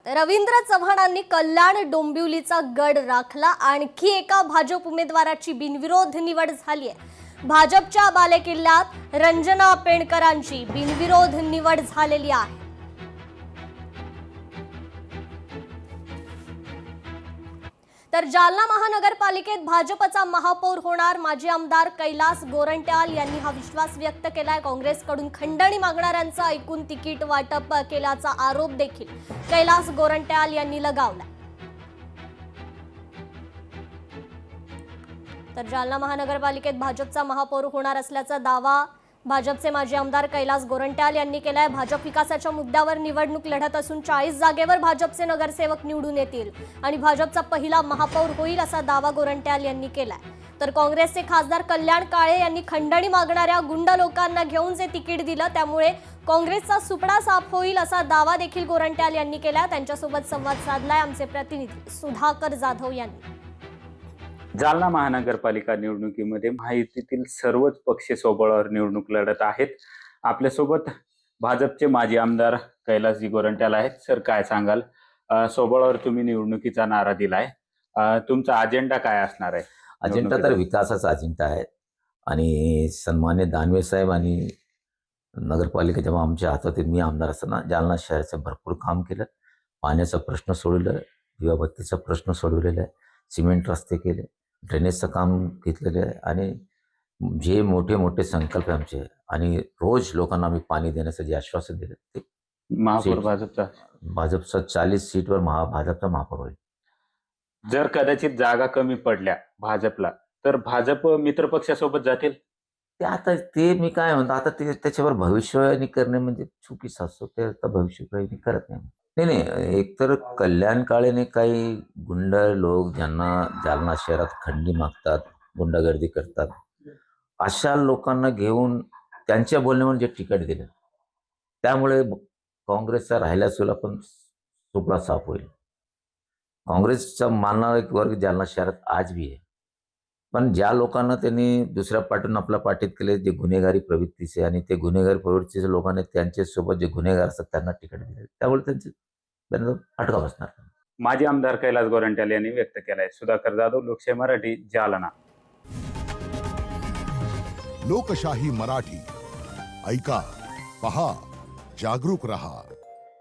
रवींद्र चव्हाणांनी कल्याण डोंबिवलीचा गड राखला। आणखी एका भाजप उमेदवाराची बिनविरोध निवड झाली आहे। भाजपच्या बालेकिल्ल्यात रंजना पेणकरांची बिनविरोध निवड झालेली आहे। तर जालना महानगरपालिकेत भाजपचा महापौर होणार। माजी आमदार कैलास गोरंट्याल यांनी हा विश्वास व्यक्त केलाय। काँग्रेसकडून खंडणी मागणाऱ्यांचं ऐकून तिकीट वाटप केल्याचा आरोप देखील कैलास गोरंट्याल यांनी लगावला। तर जालना महानगरपालिकेत भाजपचा महापौर होणार असल्याचा दावा भाजपचे माजी आमदार कैलास गोरंट्याल यांनी केलाय। भाजप विकासाच्या मुद्द्यावर निवडणूक लढत असून 40 जागेवर भाजपचे नगरसेवक निवडून येतील आणि भाजपचा पहिला महापौर होईल असा दावा गोरंट्याल यांनी केलाय। तर काँग्रेसचे खासदार कल्याण काळे यांनी खंडणी मागणाऱ्या गुंड लोकांना घेऊन जे तिकीट दिलं त्यामुळे काँग्रेसचा सुपडा साफ होईल असा दावा देखील गोरंट्याल यांनी केला। त्यांच्यासोबत संवाद साधलाय आमचे प्रतिनिधी सुधाकर जाधव यांनी। जालना महानगरपालिका निवडणुकीमध्ये महायुतीतील सर्वच पक्ष सोबळावर निवडणूक लढत आहेत। आपल्यासोबत भाजपचे माजी आमदार कैलासजी गोरंट्याल आहेत। सर, काय सांगाल? सोबळावर तुम्ही निवडणुकीचा नारा दिलाय, तुमचा अजेंडा काय असणार आहे? अजेंडा तर विकासाचा अजेंडा आहे आणि सन्मान्य दानवे साहेब आणि नगरपालिका जेव्हा आमच्या हातात मी आमदार असताना जालना शहराचं भरपूर काम केलं। पाण्याचा प्रश्न सोडवलं, दिवाबत्तीचा प्रश्न सोडवलेला आहे, सिमेंट रस्ते केले, ड्रेनेजचं काम घेतलेलं आहे आणि जे मोठे मोठे संकल्प आमचे आणि रोज लोकांना आम्ही पाणी देण्याचं जे आश्वासन दिलं ते महापौर भाजपचा 40 सीटवर भाजपचा महापौर होईल। जर कदाचित जागा कमी पडल्या भाजपला तर भाजप मित्रपक्षासोबत जातील ते मी काय म्हणतो, आता ते त्याच्यावर भविष्यवाणी करणे म्हणजे चुकीचं असतो। ते आता भविष्यवाणी करत नाही। एकतर कल्याण काळेने काही गुंड लोक ज्यांना जालना शहरात खंडणी मागतात, गुंडागर्दी करतात, अशा लोकांना घेऊन त्यांच्या बोलण्यावर जे तिकीट दिलं त्यामुळे काँग्रेसचा राहिला सुला पण सुपडा साफ होईल। काँग्रेसचा मानणारा एक वर्ग जालना शहरात आज भी आहे, पण ज्या लोकांना त्यांनी दुसऱ्या पार्टीतून आपल्या पार्टीत केले, जे गुन्हेगारी प्रवृत्तीचे आणि ते गुन्हेगारी प्रवृत्तीचे लोकांनी त्यांच्यासोबत जे गुन्हेगार असतात त्यांना तिकीट दिले, त्यामुळे त्यांना अटका बसणार। माजी आमदार कैलास गोरंट्याल यांनी व्यक्त केलाय। सुधाकर जाधव, लोकशाही मराठी, जालना। लोकशाही मराठी, ऐका, पहा, जागरूक रहा।